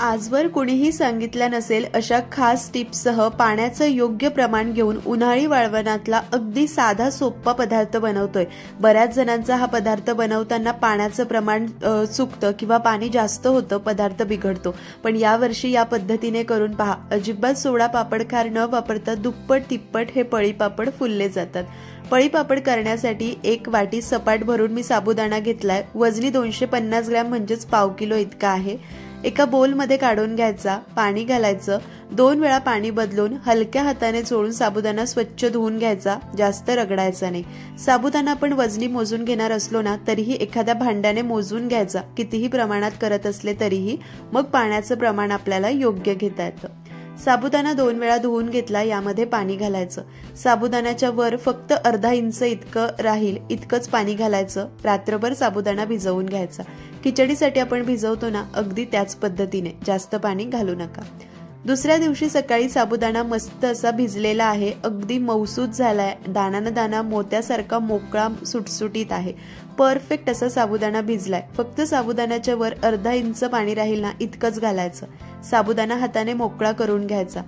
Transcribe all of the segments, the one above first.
आजवर कुणीही सांगितल्या नसेल अशा खास टिप्ससह पाण्याचं योग्य प्रमाण घेऊन उन्हाळी वाळवणातला अगदी साधा सोपा पदार्थ बनवतोय। बऱ्याच जणांचा हा पदार्थ बनवताना पाण्याचं प्रमाण चुकतं किंवा पाणी जास्त होतं, पदार्थ बिघडतो। पण यावर्षी या पद्धतीने करून पहा, अजिबात सोडा पापड खार न वापरता दुप्पट तिप्पट हे पळी पापड फुलले जातात। पळी पापड करण्यासाठी 1 वाटी सपाट भरून मी साबुदाणा घेतलाय। वजनी 250 ग्रॅम म्हणजेच पाव किलो इतका आहे। एका बोल मध्ये काढून घ्यायचा, पाणी घालायचं, 2 वेळा पाणी बदलून हलक्या हाताने चोळून साबुदाणा स्वच्छ धुवून घ्यायचा, जास्त रगडायचा नाही। साबुदाणा आपण वजनी मोजून घेणार असलो ना तरीही एखाद्या भांड्याने मोजून घ्यायचा, कितीही प्रमाणात करत असले तरीही, मग पाण्याचं प्रमाण आपल्याला योग्य घेता येतं। साबुदाणा 2 वेळा धुवून घेतला, यामध्ये पाणी घालायचं। साबुदाण्याच्या वर फक्त अर्धा इंच इतकं राहील इतकंच पाणी घालायचं। रात्रभर साबुदाणा भिजवून घ्यायचा। खिचडीसाठी आपण भिजवतो ना, अगदी त्याच पद्धतीने, जास्त पाणी घालू नका। दुसऱ्या दिवशी सकाळी साबुदाणा मस्त असा भिजलेला आहे, अगदी मऊसूत झालाय, दाणानं दाणा मोत्यासारखा मोकळा सुटसुटीत आहे। परफेक्ट असा साबुदाणा भिजलाय। फक्त साबुदाण्याच्या वर अर्धा इंच पाणी राहील ना इतकंच घालायचं। साबुदाणा हाताने मोकळा करून घ्यायचा।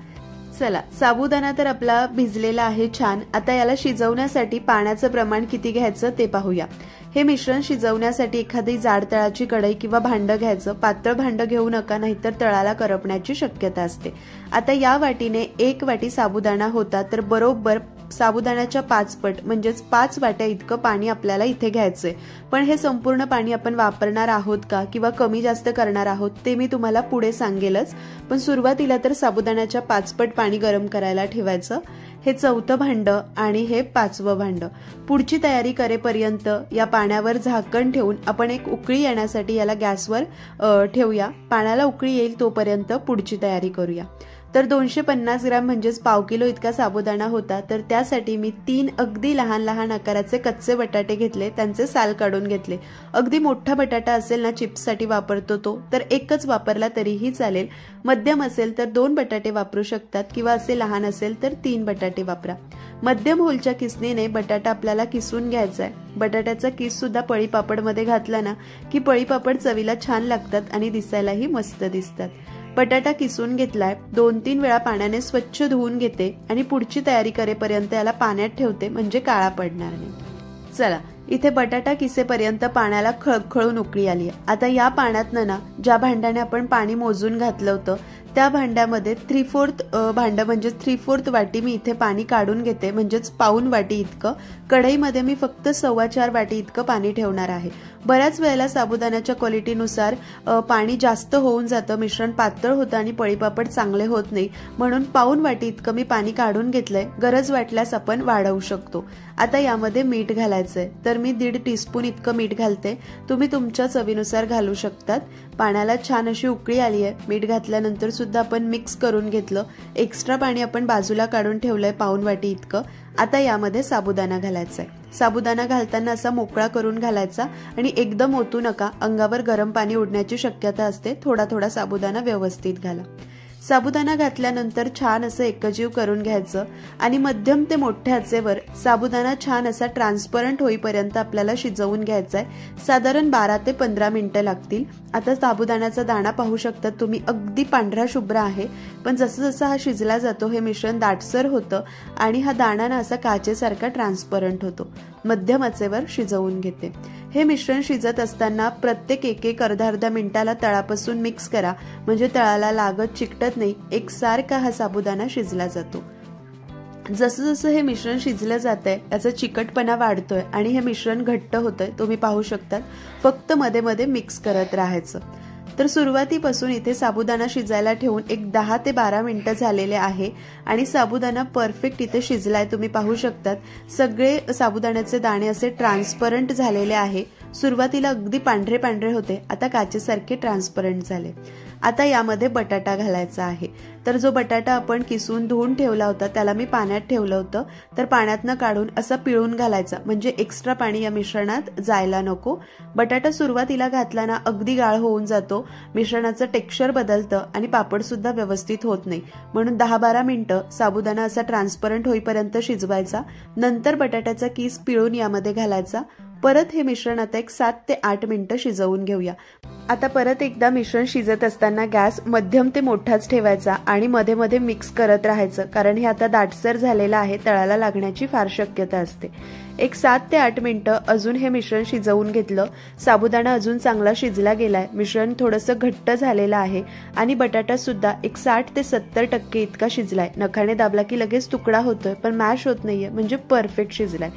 चला, साबुदाणा तर आपला भिजलेला आहे छान। आता याला शिजवण्यासाठी पाण्याचं प्रमाण किती घ्यायचं ते पाहूया। हे मिश्रण शिजवण्यासाठी एखादी जाड तळाची कढई किंवा भांडं घ्यायचं। पातळ भांडं घेऊ नका, नाहीतर तळाला करपण्याची शक्यता असते। आता या वाटीने 1 वाटी साबुदाणा होता, तर बरोबर साबुदाण्याच्या 5 पट म्हणजेच 5 वाट्या इतकं पाणी आपल्याला इथे घ्यायचंय। पण हे संपूर्ण पाणी आपण वापरणार आहोत का किंवा कमी जास्त करणार आहोत ते मी तुम्हाला पुढे सांगेलच, पण सुरुवातीला तर साबुदाण्याच्या 5 पट पाणी गरम करायला ठेवायचं। हे 4थं भांडं आणि हे 5वं भांडं। पुढची तयारी करेपर्यंत या पाण्यावर झाकण ठेवून आपण एक उकळी येण्यासाठी याला गॅसवर ठेवूया। पाण्याला उकळी येईल तोपर्यंत पुढची तयारी करूया। तर 250 ग्रॅम म्हणजेच पाव किलो इतका साबुदाणा होता, तर त्यासाठी मी 3 अगदी लहान लहान आकाराचे कच्चे बटाटे घेतले, त्यांचे साल काढून घेतले। अगदी मोठा बटाटा असेल ना, चिप्ससाठी वापरतो तो, तर एकच वापरला तरीही चालेल। मध्यम असेल तर 2 बटाटे वापरू शकतात किंवा असे लहान असेल तर 3 बटाटे वापरा। मध्यम होलच्या किसणीने बटाटा आपल्याला किसून घ्यायचा आहे। बटाट्याचा किस सुद्धा पळी पापड मध्ये घातला ना की पळी पापड चवीला छान लागतात आणि दिसायलाही मस्त दिसतात। बटाटा किसून घेतलाय, 2-3 वेळा पाण्याने स्वच्छ धुवून घेते आणि पुढची तयारी करेपर्यंत याला पाण्यात ठेवते, म्हणजे काळा पडणार नाही। चला, इथे बटाटा किसेपर्यंत पाण्याला खळखळून उकळी आली आहे। आता या पाण्यातनं ना, ज्या भांड्याने आपण पाणी मोजून घातलं होतं त्या भांड्यामध्ये 3/4 भांडं म्हणजे 3/4 वाटी मी इथे पाणी काढून घेते, म्हणजेच पाऊण वाटी इतकं। कढईमध्ये मी फक्त 4.25 वाटी इतकं पाणी ठेवणार आहे। बऱ्याच वेळेला साबुदाण्याच्या क्वालिटीनुसार पाणी जास्त होऊन जातं, मिश्रण पातळ होतं आणि पळीपापड चांगले होत नाही, म्हणून पाऊण वाटी इतकं मी पाणी काढून घेतलंय। गरज वाटल्यास आपण वाढवू शकतो। आता यामध्ये मीठ घालायचंय, तर मी 1.5 टीस्पून इतकं मीठ घालते, तुम्ही तुमच्या चवीनुसार घालू शकतात। पाण्याला छान अशी उकळी आली आहे। मीठ घातल्यानंतर सुद्धा आपण मिक्स करून घेतलं। एक्स्ट्रा पाणी आपण बाजूला काढून ठेवलंय पाऊण वाटी इतकं। आता यामध्ये साबुदाणा घालायचा आहे। साबुदाणा घालताना असा मोकळा करून घालायचा आणि एकदम ओतू नका, अंगावर गरम पाणी उडण्याची शक्यता असते। थोडा थोडा साबुदाणा व्यवस्थित घाला। साबुदाणा घातल्यानंतर छान असं एकजीव करून घ्यायचं आणि मध्यम ते मोठ्या आचेवर साबुदाणा छान असा ट्रान्सपरंट होईपर्यंत आपल्याला शिजवून घ्यायचा आहे। साधारण 12 ते 15 मिनिटं लागतील। आता साबुदाण्याचा दाणा पाहू शकता तुम्ही, अगदी पांढरा शुभ्र आहे, पण जसं जसं हा शिजला जातो हे मिश्रण दाटसर होतं आणि हा दाणा ना असा काचेसारखा ट्रान्सपरंट होतो। मध्यम आचेवर शिजवून घेते। हे मिश्रण शिजत असताना प्रत्येक एक अर्धा मिनिटाला तळापासून मिक्स करा, म्हणजे तळाला लागत चिकटत नाही, एकसारखा हा साबुदाणा शिजला जातो। जसं जसं हे मिश्रण शिजलं जातंय त्याचा चिकटपणा वाढतोय आणि हे मिश्रण घट्ट होतंय, तुम्ही पाहू शकतात। फक्त मध्ये मध्ये मिक्स करत राहायचं। तर सुरुवातीपासून इथे साबुदाणा शिजायला ठेवून एक 10 ते 12 मिनिटं झालेले आहे आणि साबुदाणा परफेक्ट इथे शिजलाय, तुम्ही पाहू शकतात। सगळे साबुदाण्याचे दाणे असे ट्रान्सपरंट झालेले आहे। सुरुवातीला अगदी पांढरे पांढरे होते, आता काचेसारखे ट्रान्सपरंट झाले। आता यामध्ये बटाटा घालायचा आहे। तर जो बटाटा आपण किसून धुवून ठेवला होता त्याला मी पाण्यात ठेवलं होतं, तर पाण्यातनं काढून असा पिळून घालायचा, म्हणजे एक्स्ट्रा पाणी या मिश्रणात जायला नको। बटाटा सुरुवातीला घातला ना अगदी गाळ होऊन जातो, मिश्रणाचं टेक्स्चर बदलतं आणि पापड सुद्धा व्यवस्थित होत नाही, म्हणून 10-12 मिनिटं साबुदाणा असा ट्रान्सपरंट होईपर्यंत शिजवायचा। नंतर बटाट्याचा किस पिळून यामध्ये घालायचा। परत हे मिश्रण आता एक 7 ते 8 मिनिटं शिजवून घेऊया। आता परत एकदा मिश्रण शिजत असताना गॅस मध्यम ते मोठाच ठेवायचा आणि मध्ये मध्ये मिक्स करत राहायचं, कारण हे आता दाटसर झालेलं आहे, तळाला लागण्याची फार शक्यता असते। एक 7 ते 8 मिनिटं अजून हे मिश्रण शिजवून घेतलं। साबुदाणा अजून चांगला शिजला गेलाय, मिश्रण थोडंसं घट्ट झालेलं आहे आणि बटाटा सुद्धा एक 60 ते 70% इतका शिजलाय। नखाने दाबला की लगेच तुकडा होतोय, पण मॅश होत नाहीये, म्हणजे परफेक्ट शिजलाय।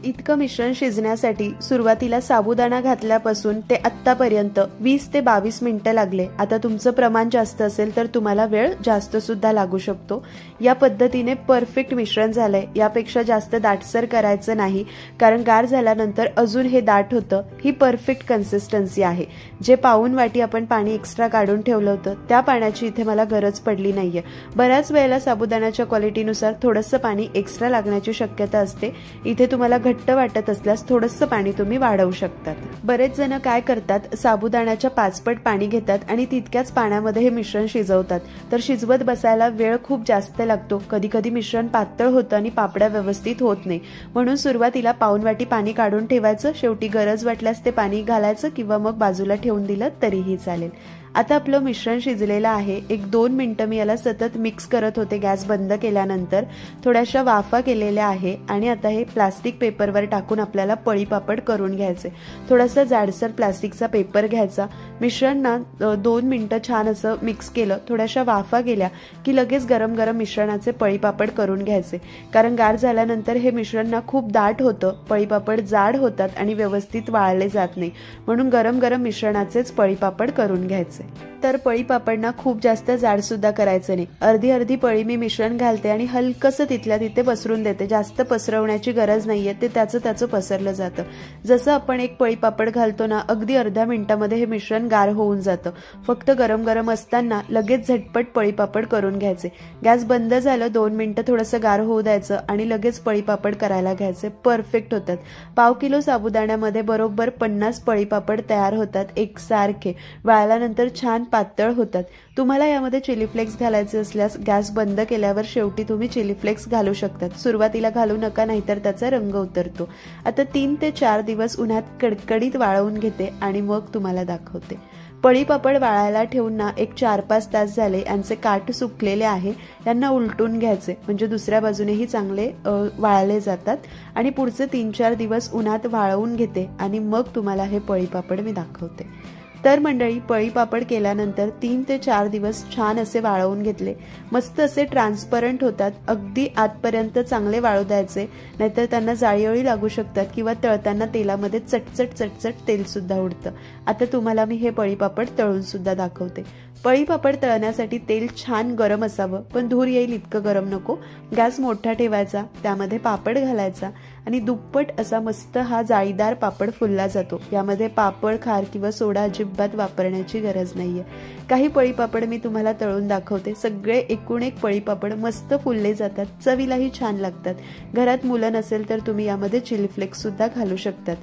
इतकं मिश्रण शिजण्यासाठी सुरुवातीला साबुदाणा घातल्यापासून ते आत्तापर्यंत 20 ते 22 मिनिटं लागले। आता तुमचं प्रमाण जास्त असेल तर तुम्हाला वेळ जास्त सुद्धा लागू शकतो। या पद्धतीने परफेक्ट मिश्रण झालंय। यापेक्षा जास्त दाटसर करायचं नाही, कारण गार झाल्यानंतर अजून हे दाट होतं। ही परफेक्ट कन्सिस्टन्सी आहे। जे पाऊण वाटी आपण पाणी एक्स्ट्रा काढून ठेवलं होतं त्या पाण्याची इथे मला गरज पडली नाहीये। बऱ्याच वेळेला साबुदाण्याच्या क्वालिटीनुसार थोडंसं पाणी एक्स्ट्रा लागण्याची शक्यता असते। इथे तुम्हाला घट्ट वाटत असल्यास थोडंसं पाणी तुम्ही वाढवू शकतात। बरेच जण काय करतात, साबुदाण्याच्या 5 पट पाणी घेतात आणि तितक्याच पाण्यामध्ये हे मिश्रण शिजवतात, तर शिजवत बसायला वेळ खूप जास्त लागतो। कधी कधी मिश्रण पातळ होतं आणि पापड्या व्यवस्थित होत नाही, म्हणून सुरुवातीला पाऊण वाटी पाणी काढून ठेवायचं, शेवटी गरज वाटल्यास ते पाणी घालायचं किंवा मग बाजूला ठेवून दिलं तरीही चालेल। आता आपलं मिश्रण शिजलेलं आहे। एक 2 मिनिटं मी याला सतत मिक्स करत होते गॅस बंद केल्यानंतर। थोड्याशा वाफा केलेल्या आहे आणि आता हे प्लास्टिक पेपरवर टाकून आपल्याला पळी पापड करून घ्यायचे। थोडासा जाडसर प्लास्टिकचा पेपर घ्यायचा, मिश्रण ना 2 मिनिटं छान असं मिक्स केलं, थोड्याशा वाफा गेल्या की लगेच गरम गरम मिश्रणाचे पळी पापड करून घ्यायचे, कारण गार झाल्यानंतर हे मिश्रण ना खूप दाट होतं, पळी पापड जाड होतात आणि व्यवस्थित वाळले जात नाही, म्हणून गरम गरम मिश्रणाचेच पळी पापड करून घ्यायचे। तर पळी पापडना खूप जास्त जाड सुद्धा करायचं नाही। अर्धी अर्धी पळी मी मिश्रण घालते आणि हलकसं तिथल्या तिथे पसरून देते। जास्त पसरवण्याची गरज नाहीये, ते त्याचं पसरलं जातं। जसं आपण एक पळी पापड घालतो ना, अगदी अर्ध्या मिनिटामध्ये हे मिश्रण गार होऊन जातं। फक्त गरम गरम असताना लगेच झटपट पळी पापड करून घ्यायचे। गॅस बंद झालं, 2 मिनिटं थोडंसं गार होऊ द्यायचं आणि लगेच पळी पापड करायला घ्यायचे। परफेक्ट होतात। पाव किलो साबुदाण्यामध्ये बरोबर 50 पळी पापड तयार होतात एकसारखे। वाळल्यानंतर छान पातळ होतात। तुम्हाला यामध्ये चिली फ्लेक्स घालायचे असल्यास गॅस बंद केल्यावर शेवटी तुम्ही चिली फ्लेक्स घालू शकतात। सुरुवातीला घालू नका, नाहीतर त्याचा रंग उतरतो। आता 3 ते 4 दिवस उन्हात कडकडीत वाळवून घेते आणि मग तुम्हाला दाखवते। पळी पापड वाळायला ठेवून ना एक 4-5 तास झाले, यांचे काठ सुकलेले आहे, यांना उलटून घ्यायचे, म्हणजे दुसऱ्या बाजूनेही चांगले वाळले जातात। आणि पुढचे 3-4 दिवस उन्हात वाळवून घेते आणि मग तुम्हाला हे पळी पापड मी दाखवते। तर मंडळी, पळी पापड केल्यानंतर 3 ते 4 दिवस छान असे वाळवून घेतले, मस्त असे ट्रान्सपरंट होतात। अगदी आतपर्यंत चांगले वाळू द्यायचे, नाहीतर त्यांना जाळीअळी लागू शकतात किंवा तळताना तेलामध्ये चटचट चटचट तेल सुद्धा उडतं। आता तुम्हाला मी हे पळी पापड तळून सुद्धा दाखवते। पळी पापड तळण्यासाठी तेल छान गरम असावं, पण धूर येईल इतकं गरम नको। गॅस मोठा ठेवायचा, त्यामध्ये पापड घालायचा आणि दुप्पट असा मस्त हा जाळीदार पापड फुलला जातो। यामध्ये पापड, खार किंवा सोडा अजिबात वापरण्याची गरज नाहीये। काही पळी पापड मी तुम्हाला तळून दाखवते। सगळे एकूण एक पळी पापड मस्त फुलले जातात, चवीलाही छान लागतात। घरात मुलं नसेल तर तुम्ही यामध्ये चिली फ्लेक्स सुद्धा घालू शकतात।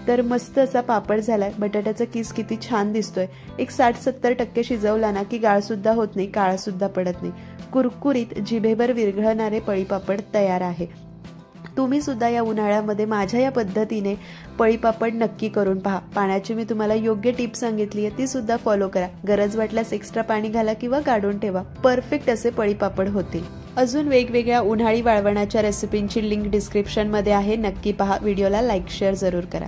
तर मस्त असा पापड झालाय। बटाट्याचा किस किती छान दिसतोय। एक 60-70% शिजवला ना की गाळ सुद्धा होत नाही, काळा सुद्धा पडत नाही। कुरकुरीत जिभेवर विरघळणारे पळी पापड तयार आहे। तुम्ही सुद्धा या उन्हाळ्यामध्ये माझ्या या पद्धतीने पळी पापड नक्की करून पहा। पाण्याची मी तुम्हाला योग्य टिप सांगितली आहे, ती सुद्धा फॉलो करा। गरज वाटल्यास एक्स्ट्रा पाणी घाला किंवा काढून ठेवा, परफेक्ट असे पळी पापड होतील। अजून वेगवेगळ्या उन्हाळी वाळवणाच्या रेसिपींची लिंक डिस्क्रिप्शन मध्ये आहे, नक्की पहा। व्हिडिओला लाईक शेअर जरूर करा।